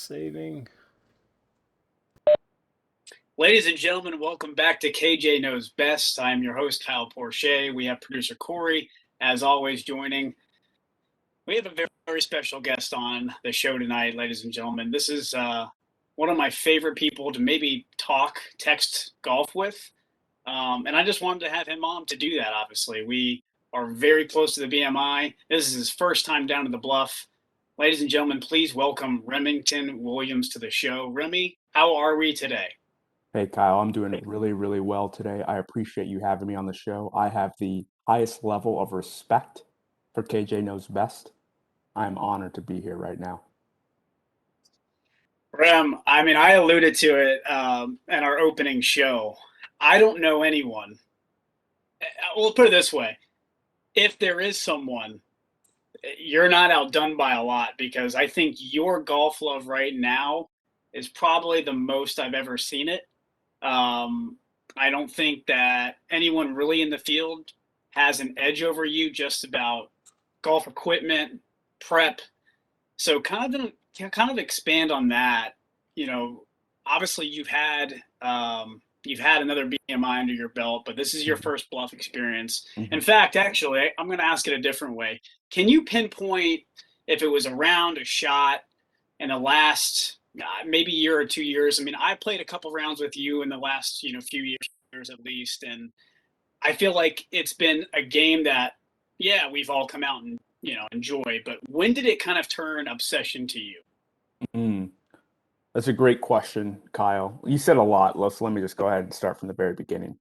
Saving. Ladies and gentlemen, welcome back to KJ Knows Best. I'm your host, Kyle Porche. We have producer Corey, as always, joining. We have a very special guest on the show tonight, ladies and gentlemen. This is one of my favorite people to maybe text golf with. And I just wanted to have him on to do that, obviously. We are very close to the BMI. This is his first time down to the Bluff. Ladies and gentlemen, please welcome Remington Williams to the show. Remy, how are we today? Hey Kyle, I'm doing really, really well today. I appreciate you having me on the show. I have the highest level of respect for KJ Knows Best. I'm honored to be here right now. Rem, I mean, I alluded to it in our opening show. I don't know anyone. We'll put it this way: if there is someone, you're not outdone by a lot because I think your golf love right now is probably the most I've ever seen it. Um, I don't think that anyone really in the field has an edge over you just about golf equipment, prep. So kind of expand on that. You know, obviously you've had another BMI under your belt, but this is your Mhm. first Bluff experience. In Mhm. fact, actually, I'm going to ask it a different way. Can you pinpoint if it was a round, a shot in the last maybe year or 2 years? I mean, I played a couple rounds with you in the last few years at least, and I feel like it's been a game that, yeah, we've all come out and enjoy. But when did it kind of turn obsession to you? Mm. That's a great question, Kyle. You said a lot. Let me just go ahead and start from the very beginning.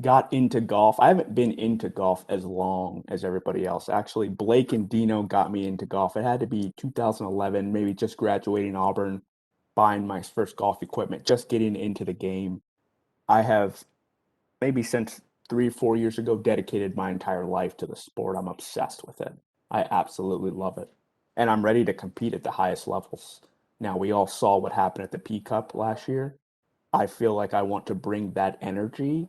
Got into golf. I haven't been into golf as long as everybody else. Actually, Blake and Dino got me into golf. It had to be 2011, maybe just graduating Auburn, buying my first golf equipment, just getting into the game. I have maybe since 3 or 4 years ago dedicated my entire life to the sport. I'm obsessed with it. I absolutely love it. And I'm ready to compete at the highest levels. Now, we all saw what happened at the P Cup last year. I feel like I want to bring that energy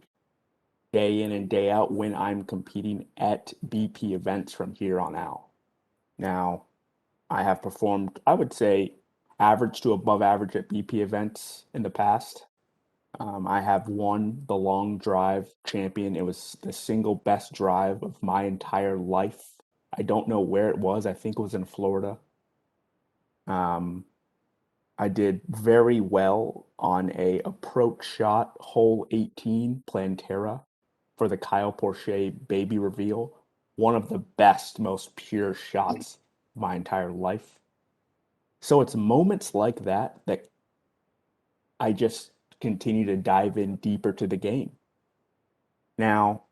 day in and day out when I'm competing at BP events from here on out. Now, I have performed, I would say, average to above average at BP events in the past. I have won the long drive champion. It was the single best drive of my entire life. I don't know where it was. I think it was in Florida. Um, I did very well on a approach shot, hole 18, Plantera, for the Kyle Porche baby reveal. One of the best, most pure shots of my entire life. So it's moments like that that I just continue to dive in deeper to the game. Now,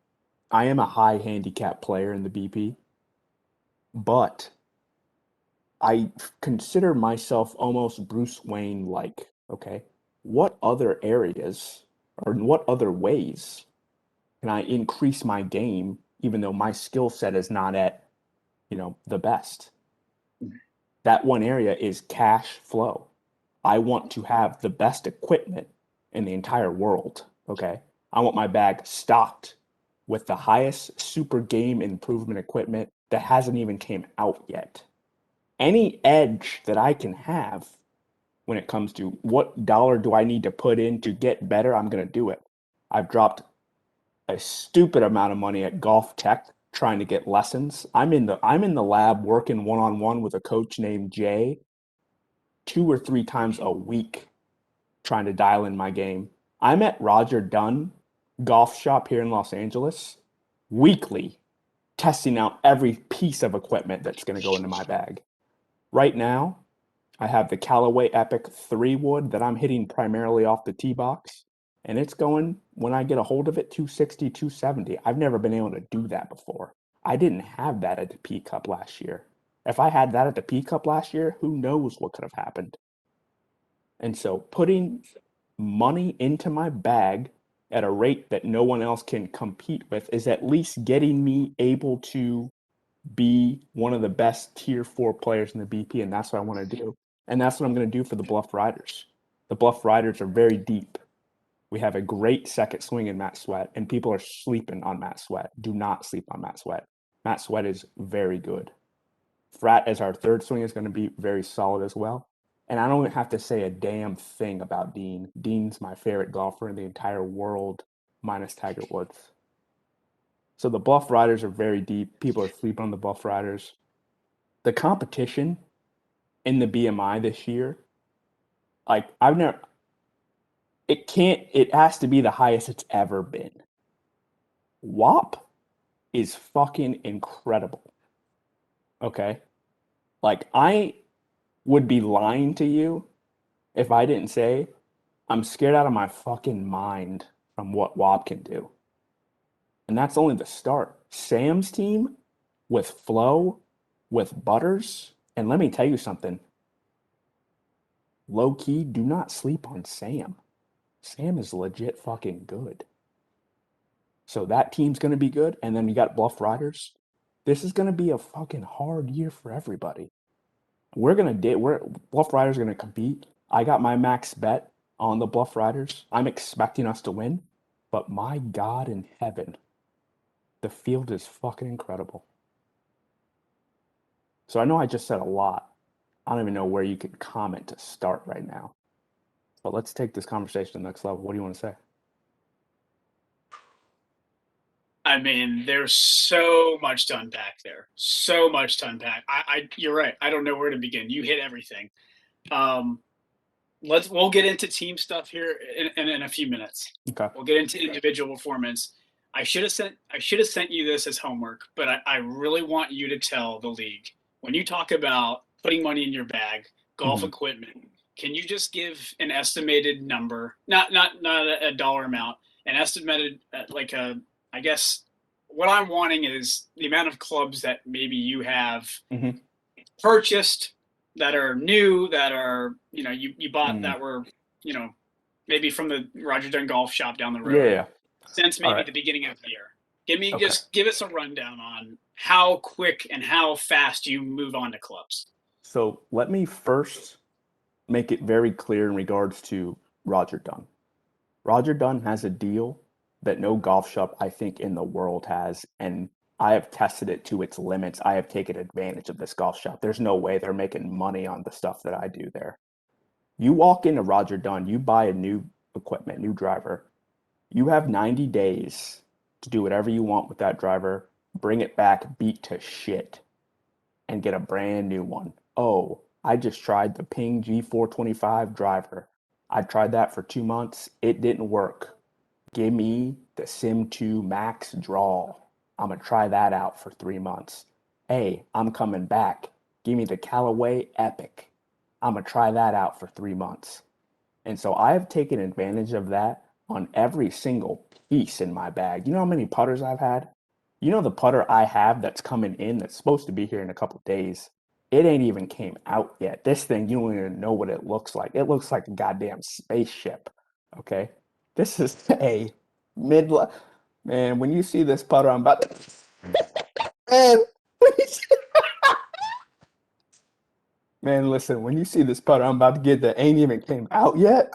I am a high handicap player in the BP, but I consider myself almost Bruce Wayne like. Okay, what other areas or in what other ways can I increase my game even though my skill set is not at, the best? That one area is cash flow. I want to have the best equipment in the entire world. Okay. I want my bag stocked with the highest super game improvement equipment that hasn't even came out yet. Any edge that I can have when it comes to what dollar do I need to put in to get better, I'm going to do it. I've dropped a stupid amount of money at golf tech trying to get lessons. I'm in the lab working one on one with a coach named Jay 2 or 3 times a week trying to dial in my game. I'm at Roger Dunn golf shop here in Los Angeles weekly testing out every piece of equipment that's going to go into my bag. Right now, I have the Callaway Epic 3 wood that I'm hitting primarily off the tee box, and it's going, when I get a hold of it, 260, 270. I've never been able to do that before. I didn't have that at the P Cup last year. If I had that at the P Cup last year, who knows what could have happened? And so putting money into my bag at a rate that no one else can compete with is at least getting me able to be one of the best tier 4 players in the BP, and that's what I want to do. And that's what I'm going to do for the Bluff Riders. The Bluff Riders are very deep. We have a great second swing in Matt Sweat, and people are sleeping on Matt Sweat. Do not sleep on Matt Sweat. Matt Sweat is very good. Frat as our third swing is going to be very solid as well. And I don't have to say a damn thing about Dean. Dean's my favorite golfer in the entire world, minus Tiger Woods. So the Bluff Riders are very deep. People are sleeping on the Bluff Riders. The competition in the BMI this year, like I've never, it has to be the highest it's ever been. WAP is fucking incredible. Okay? Like I would be lying to you if I didn't say I'm scared out of my fucking mind from what WAP can do. And that's only the start. Sam's team with Flo, with Butters, and let me tell you something. Low key, do not sleep on Sam. Sam is legit fucking good. So that team's going to be good. And then you got Bluff Riders. This is going to be a fucking hard year for everybody. We're Bluff Riders are going to compete. I got my max bet on the Bluff Riders. I'm expecting us to win. But my God in heaven, the field is fucking incredible. So I know I just said a lot. I don't even know where you could comment to start right now. But let's take this conversation to the next level. What do you want to say? I mean, there's so much to unpack there. So much to unpack. You're right. I don't know where to begin. You hit everything. Um, we'll get into team stuff here in a few minutes. Okay. We'll get into individual performance. I should have sent you this as homework, but I really want you to tell the league when you talk about putting money in your bag, golf Mm-hmm. equipment. Can you just give an estimated number, not a dollar amount, an estimated like a I guess what I'm wanting is the amount of clubs that maybe you have Mm-hmm. purchased that are new that are you bought Mm. that were you know maybe from the Roger Dunn golf shop down the Yeah, road yeah. since All maybe right. the beginning of the year. Okay. Give us a rundown on how quick and how fast you move on to clubs. So let me first make it very clear in regards to Roger Dunn. Roger Dunn has a deal that no golf shop, I think, in the world has. And I have tested it to its limits. I have taken advantage of this golf shop. There's no way they're making money on the stuff that I do there. You walk into Roger Dunn, you buy a new equipment, new driver. You have 90 days to do whatever you want with that driver, bring it back, beat to shit, and get a brand new one. Oh, I just tried the Ping G425 driver. I tried that for 2 months. It didn't work. Give me the Sim 2 Max Draw. I'm going to try that out for 3 months. Hey, I'm coming back. Give me the Callaway Epic. I'm going to try that out for 3 months. And so I have taken advantage of that on every single piece in my bag. You know how many putters I've had? You know the putter I have that's coming in that's supposed to be here in a couple days? It ain't even came out yet. This thing, you don't even know what it looks like. It looks like a goddamn spaceship. Okay? This is a mid man, when you see this putter, I'm about to man, man, listen, when you see this putter I'm about to get that ain't even came out yet.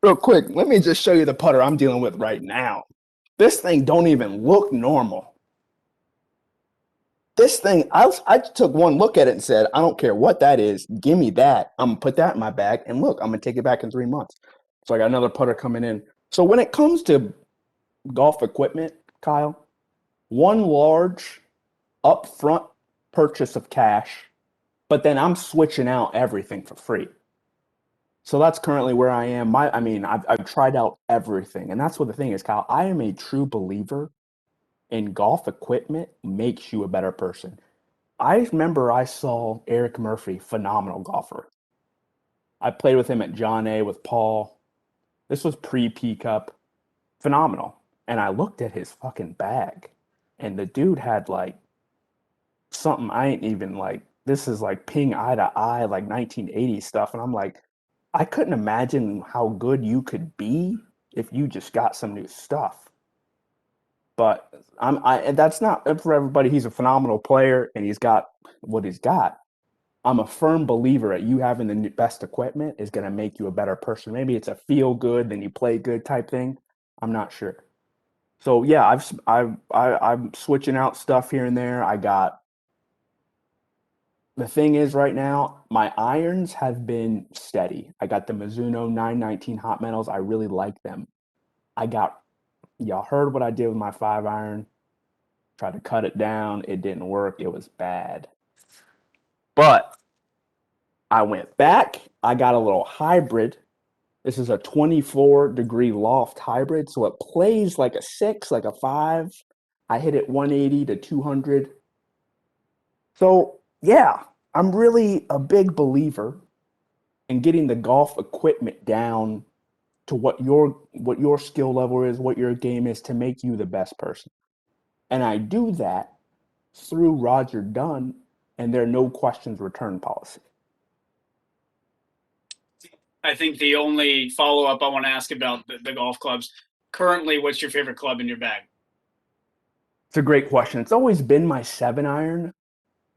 Real quick, let me just show you the putter I'm dealing with right now. This thing don't even look normal. This thing, I took one look at it and said, I don't care what that is. Give me that. I'm going to put that in my bag. And look, I'm going to take it back in 3 months. So I got another putter coming in. So when it comes to golf equipment, Kyle, one large upfront purchase of cash, but then I'm switching out everything for free. So that's currently where I am. I've tried out everything. And that's what the thing is, Kyle. I am a true believer in golf equipment makes you a better person. I remember I saw Eric Murphy, phenomenal golfer. I played with him at John A with Paul. This was pre-P Cup. Phenomenal. And I looked at his fucking bag, and the dude had like something I ain't even like. This is like ping eye to eye, like 1980s stuff. And I'm like, I couldn't imagine how good you could be if you just got some new stuff. But and that's not for everybody. He's a phenomenal player and he's got what he's got. I'm a firm believer that you having the best equipment is going to make you a better person. Maybe it's a feel good, then you play good type thing. I'm not sure. So yeah, I'm switching out stuff here and there. I got The thing is, right now, my irons have been steady. I got the Mizuno 919 hot metals. I really like them. I got, y'all heard what I did with my 5 iron. Tried to cut it down. It didn't work. It was bad. But I went back. I got a little hybrid. This is a 24-degree loft hybrid. So it plays like a 6, like a 5. I hit it 180 to 200. So, yeah, I'm really a big believer in getting the golf equipment down to what your skill level is, what your game is to make you the best person. And I do that through Roger Dunn and their no questions return policy. I think the only follow up I want to ask about the golf clubs currently, what's your favorite club in your bag? It's a great question. It's always been my 7 iron,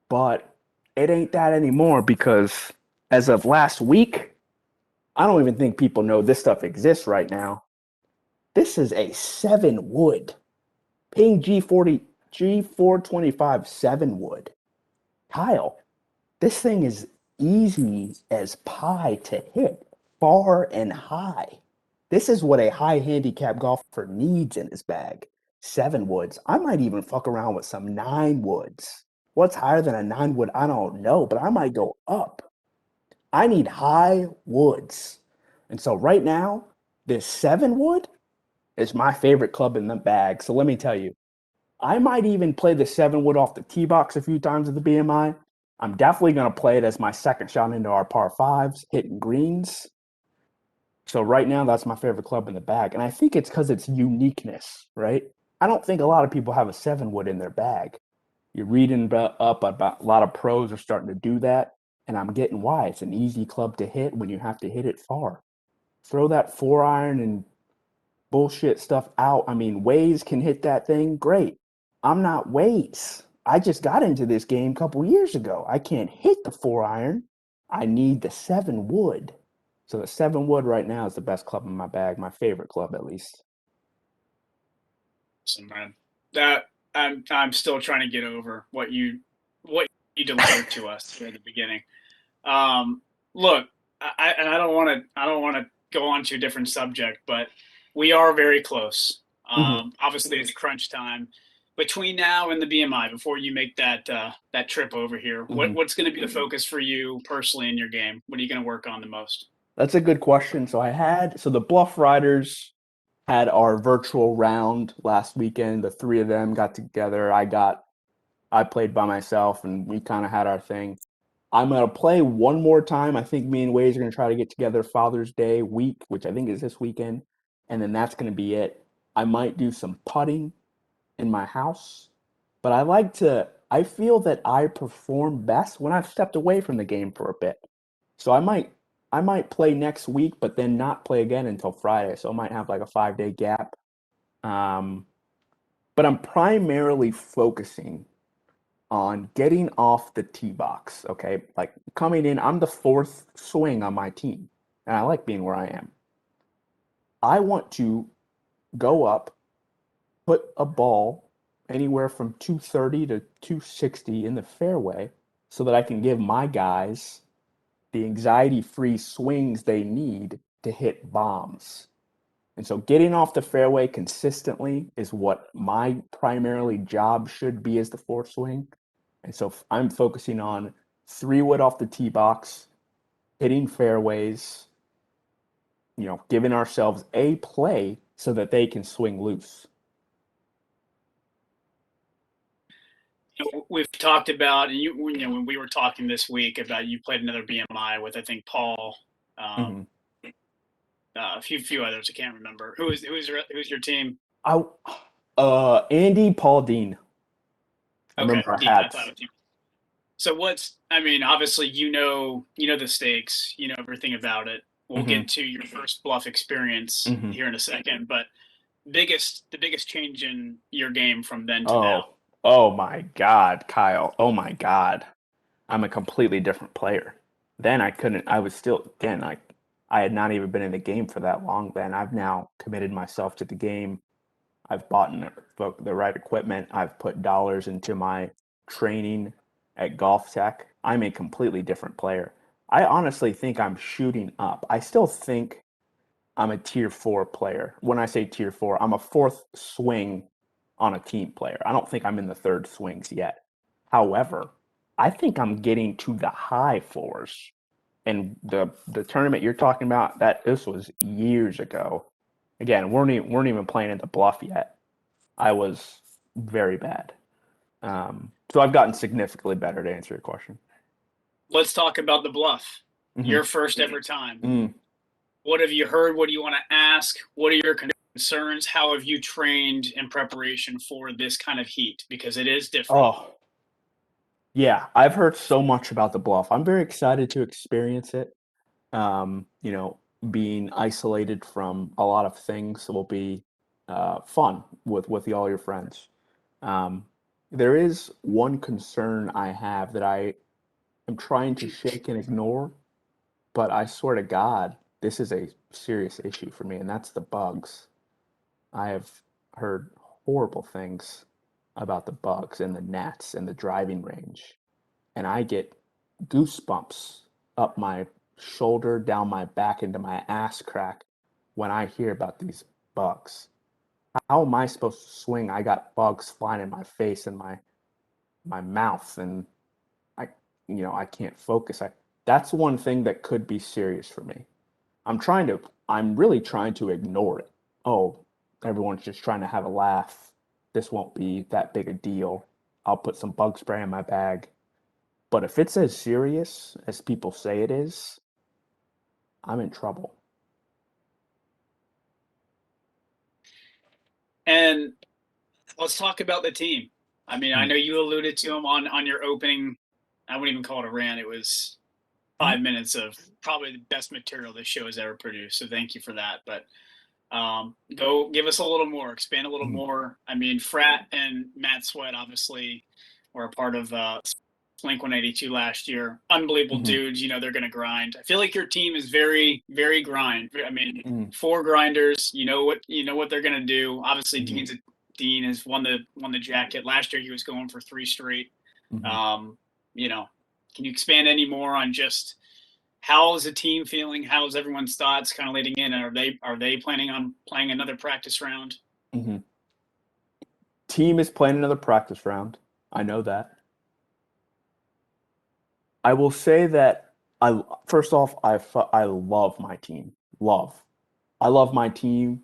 but it ain't that anymore because as of last week, I don't even think people know this stuff exists right now. This is a 7 wood. Ping G40, G425 7 wood. Kyle, this thing is easy as pie to hit, far and high. This is what a high handicap golfer needs in his bag. 7 woods. I might even fuck around with some 9 woods. What's higher than a 9 wood? I don't know, but I might go up. I need high woods. And so right now, this 7 wood is my favorite club in the bag. So let me tell you, I might even play the 7 wood off the tee box a few times at the BMI. I'm definitely going to play it as my second shot into our par fives, hitting greens. So right now, that's my favorite club in the bag. And I think it's because it's uniqueness, right? I don't think a lot of people have a 7 wood in their bag. You're reading up about a lot of pros are starting to do that. And I'm getting why. It's an easy club to hit when you have to hit it far. Throw that 4 iron and bullshit stuff out. I mean, Waze can hit that thing. Great. I'm not Waze. I just got into this game a couple years ago. I can't hit the 4 iron. I need the 7 wood. So the 7 wood right now is the best club in my bag, my favorite club at least. Awesome, man. That I'm still trying to get over what you delivered to us at the beginning. Um, Look, I don't want to go on to a different subject, but we are very close. Mm-hmm. Obviously, it's crunch time. Between now and the BMI, before you make that trip over here, Mm-hmm. what's going to be the focus for you personally in your game? What are you going to work on the most? That's a good question. So the Bluff Riders had our virtual round last weekend. The three of them got together. I played by myself and we kind of had our thing. I'm gonna play one more time. I think me and Waze are gonna try to get together Father's Day week, which I think is this weekend, and then that's gonna be it. I might do some putting in my house, but I feel that I perform best when I've stepped away from the game for a bit. So I might play next week, but then not play again until Friday. So I might have like a 5 day gap. Um, but I'm primarily focusing on getting off the tee box. Okay. Like coming in, I'm the fourth swing on my team, and I like being where I am. I want to go up, put a ball anywhere from 230 to 260 in the fairway so that I can give my guys the anxiety free swings they need to hit bombs. And so getting off the fairway consistently is what my primarily job should be as the fourth swing. And so I'm focusing on 3 wood off the tee box, hitting fairways, giving ourselves a play so that they can swing loose. We've talked about, and when we were talking this week about you played another BMI with I think Paul, Mm-hmm. um, a few others I can't remember. Who's your team? I, Andy Paul Dean. I Okay, remember our Dean. I thought hats. it was you. So I mean, obviously you know the stakes, you know everything about it. We'll Mm-hmm. get to your first bluff experience Mm-hmm. here in a second, but the biggest change in your game from then to now. Oh, oh my God, Kyle. Oh my God. I'm a completely different player. Then I was still, again, I had not even been in the game for that long then. I've now committed myself to the game. I've bought the right equipment. I've put dollars into my training at Golf Tech. I'm a completely different player. I honestly think I'm shooting up. I still think I'm a tier 4 player. When I say tier 4, I'm a fourth swing on a team player. I don't think I'm in the third swings yet. However, I think I'm getting to the high fours. And the tournament you're talking about, that this was years ago. Again, weren't even playing at the Bluff yet. I was very bad. So I've gotten significantly better to answer your question. Let's talk about the Bluff. Mm-hmm. Your first ever time. Mm. What have you heard? What do you want to ask? What are your concerns? How have you trained in preparation for this kind of heat? Because it is different. Oh, yeah. I've heard so much about the Bluff. I'm very excited to experience it. You know, being isolated from a lot of things will be fun with all your friends. Um, there is one concern I have that I am trying to shake and ignore, but I swear to God, this is a serious issue for me, and that's the bugs. I have heard horrible things about the bugs and the gnats and the driving range, and I get goosebumps up my shoulder, down my back, into my ass crack when I hear about these bugs. How am I supposed to swing? I got bugs flying in my face and my mouth, and I, I can't focus. That's one thing that could be serious for me. I'm really trying to ignore it. Oh, everyone's just trying to have a laugh. This won't be that big a deal. I'll put some bug spray in my bag. But if it's as serious as people say it is, I'm in trouble. And let's talk about the team. I mean, I Hmm. know you alluded to them on your opening. I wouldn't even call it a rant. It was 5 minutes of probably the best material this show has ever produced. So thank you for that. But go give us a little more, expand a little Hmm. more. I mean, Frat and Matt Sweat obviously were a part of Blink 182 last year. Unbelievable Hmm. dudes. You know, they're going to grind. I feel like your team is very, very grind. I mean, Hmm. 4 grinders. You know what they're going to do. Obviously, Hmm. Dean has won the jacket last year. He was going for 3 straight. Hmm. Um, you know, can you expand any more on just how is the team feeling? How is everyone's thoughts kind of leading in? Are they planning on playing another practice round? Hmm. Team is playing another practice round. I know that. I will say that first off, I love my team. Love. I love my team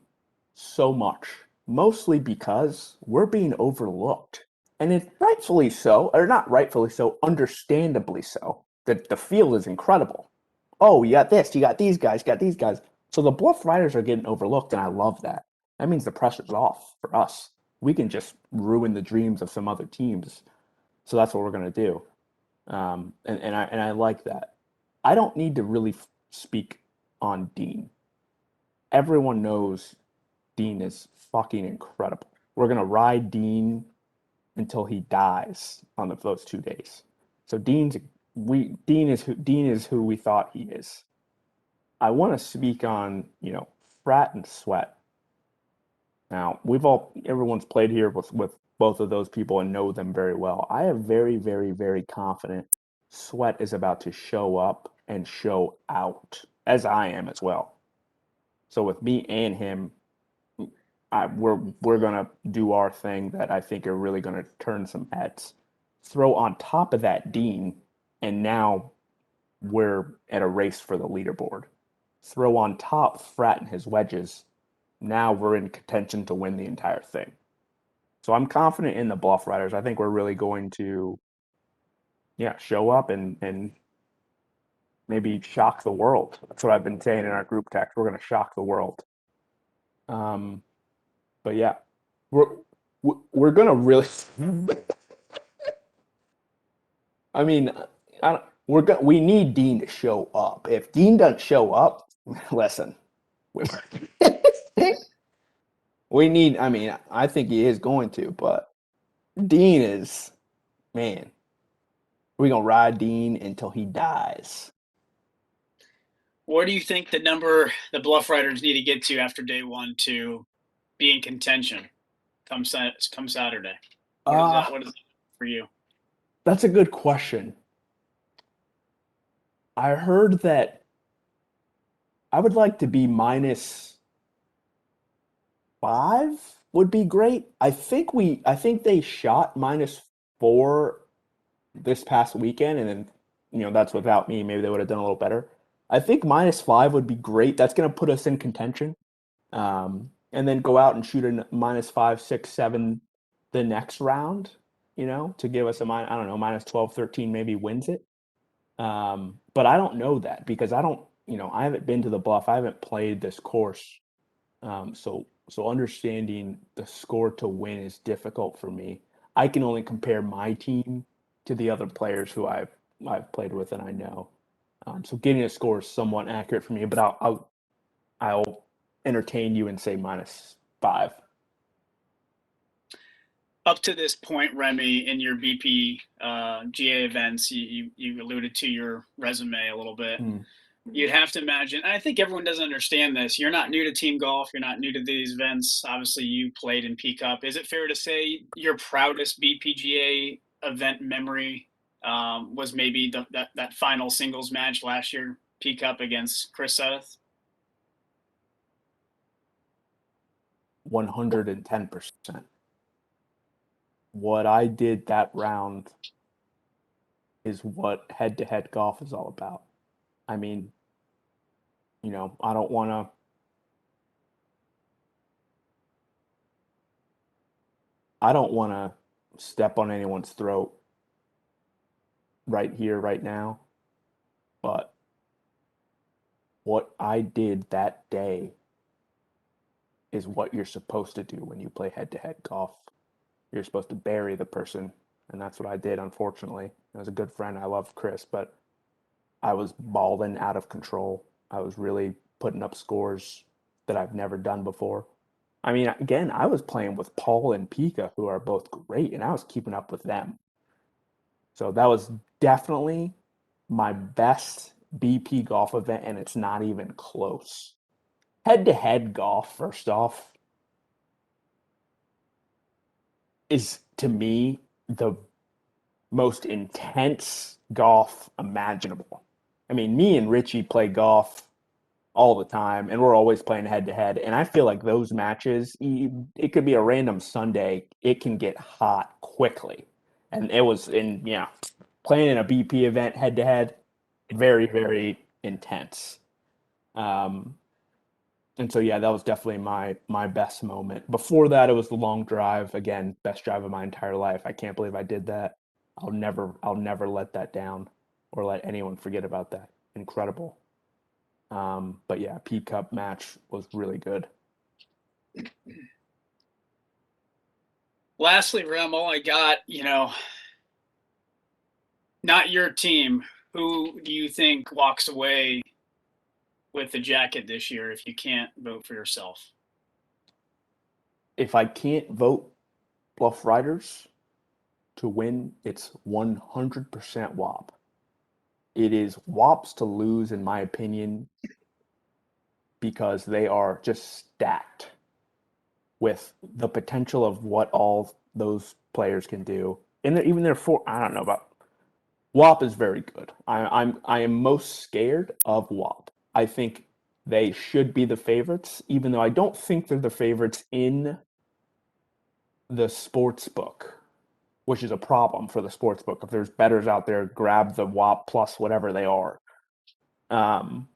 so much, mostly because we're being overlooked. And it's rightfully so, or not rightfully so, understandably so. The field is incredible. Oh, you got this, you got these guys, you got these guys. So the Bluff Riders are getting overlooked, and I love that. That means the pressure's off for us. We can just ruin the dreams of some other teams. So that's what we're gonna do. And I like that. I don't need to really speak on Dean. Everyone knows Dean is fucking incredible. We're gonna ride Dean until he dies on those 2 days. So Dean is who we thought he is. I want to speak on Frat and Sweat. Now everyone's played here with both of those people and know them very well. I am very very very confident Sweat is about to show up and show out, as I am as well. So with me and him, we're gonna do our thing that I think are really gonna turn some heads. Throw on top of that Dean, and now we're at a race for the leaderboard. Throw on top Frat and his wedges. Now we're in contention to win the entire thing. So I'm confident in the Bluff Riders. I think we're really going to, yeah, show up and maybe shock the world. That's what I've been saying in our group text. We're going to shock the world. Um, but yeah, we're we're going to really. I mean, we need Dean to show up. If Dean doesn't show up, listen, we, we need. I mean, I think he is going to, but Dean is, man. We're gonna ride Dean until he dies. Where do you think the Bluff Riders need to get to after day one to be in contention come Saturday? What is Uh, that? What is that for you? that's a good question. I heard that I would like to be -5 would be great. I think they shot -4 this past weekend, and then that's without me. Maybe they would have done a little better. I think -5 would be great. That's going to put us in contention. And then go out and shoot a -5, 6, 7 the next round, to give us I don't know, -12, 13 maybe wins it. But I don't know that because I haven't been to the Bluff. I haven't played this course. So understanding the score to win is difficult for me. I can only compare my team to the other players who I've played with and I know. So getting a score is somewhat accurate for me, but I'll entertain you and say -5. Up to this point, Remy, in your BP GA events, you alluded to your resume a little bit. Mm. You'd have to imagine, and I think everyone doesn't understand this. You're not new to team golf. You're not new to these events. Obviously, you played in P Cup. Is it fair to say your proudest BPGA event memory was maybe that final singles match last year, P Cup against Chris Seth? 110%. What I did that round is what head-to-head golf is all about. I mean, I don't want to step on anyone's throat right here, right now, but what I did that day is what you're supposed to do when you play head-to-head golf. You're supposed to bury the person, and that's what I did, unfortunately. I was a good friend. I love Chris, but I was balling out of control. I was really putting up scores that I've never done before. I mean, again, I was playing with Paul and Pika, who are both great, and I was keeping up with them. So that was definitely my best BP golf event, and it's not even close. Head to head golf, first off, is to me the most intense golf imaginable. I mean, me and Richie play golf all the time, and we're always playing head to head. And I feel like those matches, it could be a random Sunday, it can get hot quickly. And it was playing in a BP event head to head, very, very intense. Um, and so yeah, that was definitely my best moment. Before that, it was the long drive. Again, best drive of my entire life. I can't believe I did that. I'll never let that down or let anyone forget about that. Incredible. But yeah, P Cup match was really good. Lastly, Rem, all I got, not your team. Who do you think walks away with the jacket this year if you can't vote for yourself? If I can't vote Bluff Riders to win, it's 100% WAP. It is WAPs to lose, in my opinion, because they are just stacked with the potential of what all those players can do. And even their I don't know about WAP is very good. I am most scared of WAP. I think they should be the favorites, even though I don't think they're the favorites in the sports book, which is a problem for the sports book. If there's bettors out there, grab the WAP plus whatever they are. But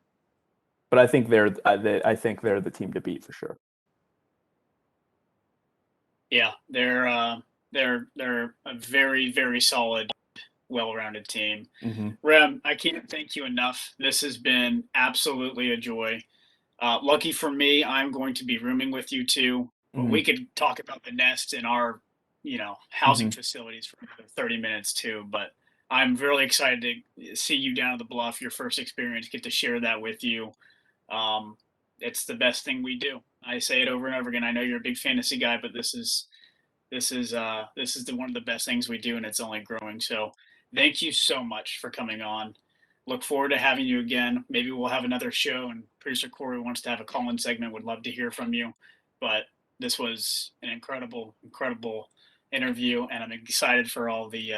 I think they're the team to beat for sure. Yeah, they're a very, very solid, well-rounded team. Mm-hmm. Rem, I can't thank you enough. This has been absolutely a joy. Lucky for me, I'm going to be rooming with you too. Mm-hmm. We could talk about the nest in our, housing Mm-hmm. facilities for another 30 minutes too. But I'm really excited to see you down at the Bluff, your first experience, get to share that with you. Um, it's the best thing we do. I say it over and over again. I know you're a big fantasy guy, but this is one of the best things we do, and it's only growing. So thank you so much for coming on. Look forward to having you again. Maybe we'll have another show, and producer Corey wants to have a call-in segment. Would love to hear from you. But this was an incredible, incredible interview, and I'm excited for all the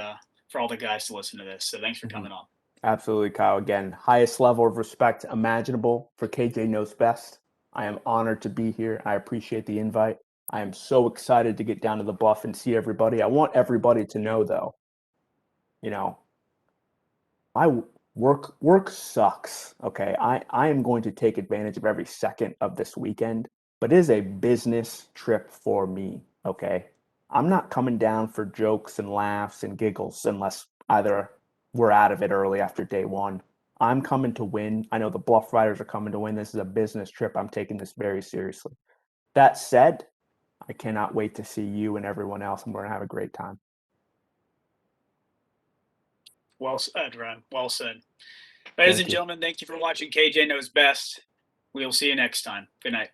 guys to listen to this. So thanks for Mm-hmm. coming on. Absolutely, Kyle. Again, highest level of respect imaginable for KJ Knows Best. I am honored to be here. I appreciate the invite. I am so excited to get down to the Bluff and see everybody. I want everybody to know, though, you know, my work sucks. Okay. I am going to take advantage of every second of this weekend, but it is a business trip for me. Okay. I'm not coming down for jokes and laughs and giggles unless either we're out of it early after day one. I'm coming to win. I know the Bluff Riders are coming to win. This is a business trip. I'm taking this very seriously. That said, I cannot wait to see you and everyone else, and we're going to have a great time. Well said, Ron. Well said. Ladies Thank and you. gentlemen, thank you for watching KJ Knows Best. We'll see you next time. Good night.